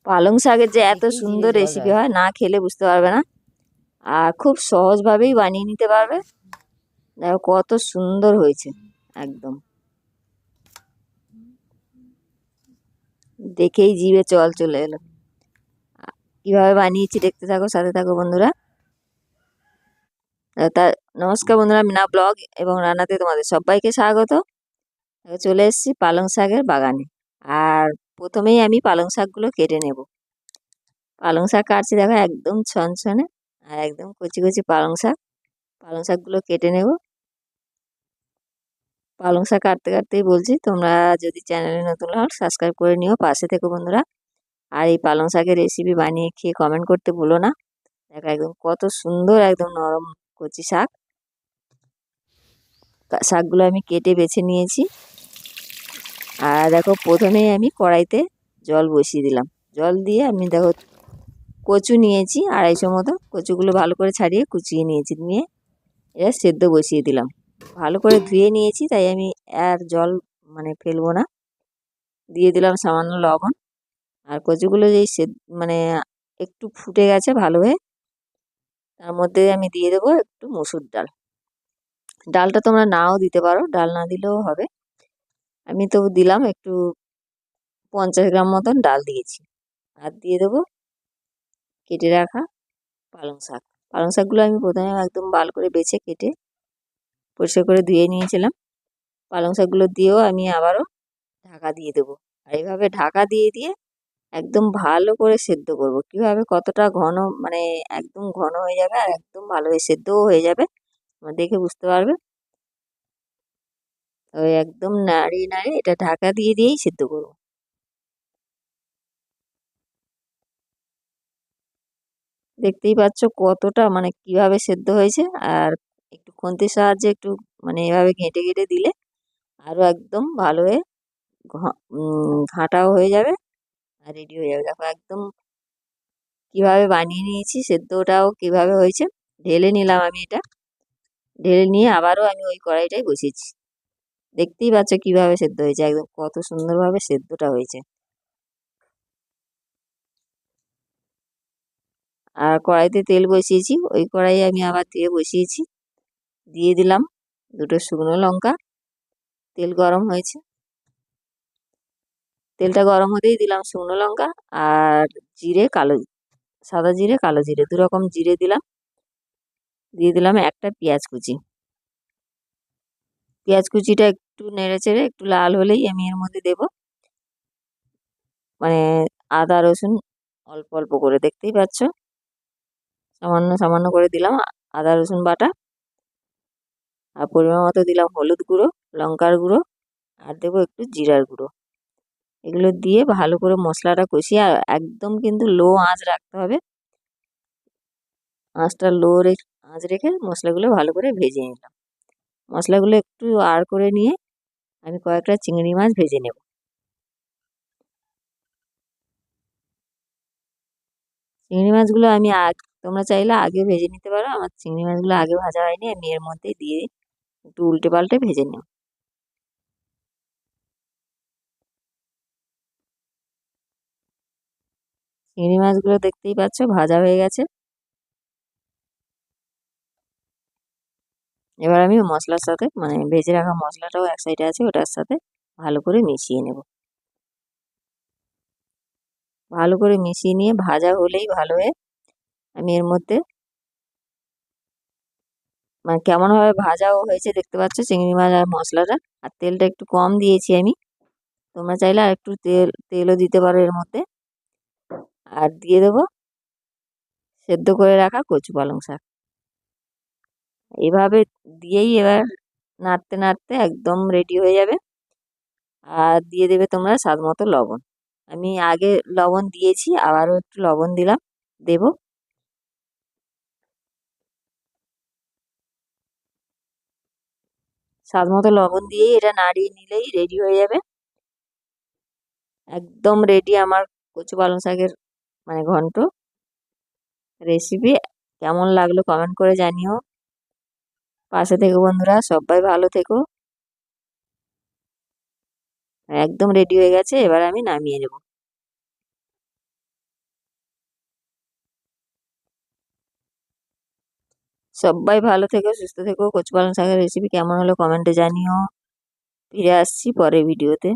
পালং শাকের যে এত সুন্দর রেসিপি হয়, না খেলে বুঝতে পারবে না। আর খুব সহজভাবেই বানিয়ে নিতে পারবে। দেখো কত সুন্দর হয়েছে, একদম দেখেই জিভে জল চলে এলো। কিভাবে বানিয়েছি দেখতে থাকো, সাথে থাকো বন্ধুরা। তা নমস্কার বন্ধুরা, মিনা ব্লগ এবং রান্নাতে তোমাদের সবাইকে স্বাগত। চলে এসেছি পালং শাকের বাগানে। আর প্রথমেই আমি পালং শাকগুলো কেটে নেব। পালং শাক কাটছি, দেখো একদম ছনছনে আর একদম কচি কচি পালং শাক। পালং শাকগুলো কেটে নেব। পালং শাক কাটতে কাটতেই বলছি, তোমরা যদি চ্যানেলে নতুন হও সাবস্ক্রাইব করে নিও, পাশে থেকো বন্ধুরা। আর এই পালং শাকের রেসিপি বানিয়ে খেয়ে কমেন্ট করতে ভুলো না। দেখো একদম কত সুন্দর, একদম নরম কচি শাক। শাকগুলো আমি কেটে বেছে নিয়েছি। আর দেখো প্রথমেই আমি কড়াইতে জল বসিয়ে দিলাম। জল দিয়ে আমি দেখো কচু নিয়েছি 250 মতো। কচুগুলো ভালো করে ছাড়িয়ে কুচিয়ে নিয়েছি, নিয়ে এটা সেদ্ধ বসিয়ে দিলাম। ভালো করে ধুয়ে নিয়েছি, তাই আমি আর জল ফেলবো না। দিয়ে দিলাম সামান্য লবণ। আর কচুগুলো যেই মানে একটু ফুটে গেছে ভালো হয়ে, তার মধ্যে আমি দিয়ে দেবো একটু মসুর ডাল। ডালটা তোমরা নাও দিতে পারো, ডাল না দিলেও হবে। আমি তো দিলাম একটু 50 গ্রাম মতন ডাল দিয়েছি। আর দিয়ে দেবো কেটে রাখা পালং শাক। পালং শাকগুলো আমি প্রথমে একদম ভালো করে বেছে কেটে পরিষ্কার করে ধুয়ে নিয়েছিলাম। পালং শাকগুলো দিয়েও আমি আবারও ঢাকা দিয়ে দেবো। আর এইভাবে ঢাকা দিয়ে দিয়ে একদম ভালো করে সেদ্ধ করব। কিভাবে কতটা ঘন, একদম ঘন হয়ে যাবে আর একদম ভালো হয়ে সেদ্ধও হয়ে যাবে, তোমরা দেখে বুঝতে পারবে। ওই একদম নাড়িয়ে নাড়িয়ে এটা ঢাকা দিয়ে দিয়েই সেদ্ধ করব। দেখতেই পাচ্ছ কতটা কিভাবে সেদ্ধ হয়েছে। আর একটু খুন্তির সাহায্যে একটু এভাবে ঘেঁটে ঘেঁটে দিলে আরও একদম ভালো হয়ে ঘাঁটাও হয়ে যাবে আর রেডি হয়ে যাবে। দেখো একদম কিভাবে বানিয়ে নিয়েছি, সেদ্ধটাও কিভাবে হয়েছে। ঢেলে নিলাম আমি এটা। ঢেলে নিয়ে আবারও আমি ওই কড়াইটাই বসিয়েছি। দেখতেই পাচ্ছ কিভাবে সেদ্ধ হয়েছে, একদম কত সুন্দরভাবে সেদ্ধটা হয়েছে। আর কড়াইতে তেল বসিয়েছি, ওই কড়াই আমি আবার দিয়ে বসিয়েছি। দিয়ে দিলাম দুটো শুকনো লঙ্কা। তেল গরম হয়েছে, তেলটা গরম হতেই দিলাম শুকনো লঙ্কা আর জিরে, সাদা জিরে, কালো জিরে, দুরকম জিরে দিলাম। দিয়ে দিলাম একটা পেঁয়াজ কুচি। পেঁয়াজ কুচিটা একটু নেড়ে চেড়ে একটু লাল হলেই আমি এর মধ্যে দেব আদা রসুন অল্প অল্প করে, দেখতেই পাচ্ছ সামান্য সামান্য করে দিলাম আদা রসুন বাটা। আর পরিমাণ মতো দিলাম হলুদ গুঁড়ো, লঙ্কার গুঁড়ো, আর দেবো একটু জিরার গুঁড়ো। এগুলো দিয়ে ভালো করে মশলাটা কষিয়ে, আর একদম কিন্তু লো আঁচ রাখতে হবে। আঁচটা আঁচ রেখে মশলাগুলো ভালো করে ভেজে নিলাম। মশলাগুলো একটু আড় করে নিয়ে আমি কয়েকটা চিংড়ি মাছ ভেজে নেব। চিংড়ি মাছগুলো আমি তোমরা চাইলে আগে ভেজে নিতে পারো। আমার চিংড়ি মাছগুলো আগে ভাজা হয়নি, আমি এর মধ্যে দিয়ে একটু উল্টে পাল্টে ভেজে নেব। চিংড়ি মাছগুলো দেখতেই পাচ্ছ ভাজা হয়ে গেছে। এবার আমি মশলার সাথে ভেজে রাখা মশলাটাও এক সাইডে আছে, ওটার সাথে ভালো করে মিশিয়ে নেব। ভালো করে মিশিয়ে নিয়ে ভাজা হলেই ভালো হয়ে আমি এর মধ্যে কেমনভাবে ভাজাও হয়েছে দেখতে পাচ্ছ চিংড়ি মাছ আর মশলাটা। আর তেলটা একটু কম দিয়েছি আমি, তোমরা চাইলে আর একটু তেলও দিতে পারো এর মধ্যে। আর দিয়ে দেবো সেদ্ধ করে রাখা কচু পালং শাক। এইভাবে দিয়েই এবার নাড়তে নাড়তে একদম রেডি হয়ে যাবে। আর দিয়ে দেবে তোমরা স্বাদ মতো লবণ। আমি আগে লবণ দিয়েছি, আবারও একটু লবণ দেব। স্বাদ মতো লবণ দিয়েই এটা নাড়িয়ে নিলেই রেডি হয়ে যাবে। একদম রেডি আমার কচু পালং শাকের ঘন্ট রেসিপি। কেমন লাগলো কমেন্ট করে জানিও। পাশে থেকো বন্ধুরা, সবাই ভালো থেকো। একদম রেডি হয়ে গেছে, এবার আমি নামিয়ে নেব। সবাই ভালো থেকো, সুস্থ থেকো। কচু পালং শাকের রেসিপি কেমন হলো কমেন্টে জানিও। ফিরে আসছি পরের ভিডিওতে।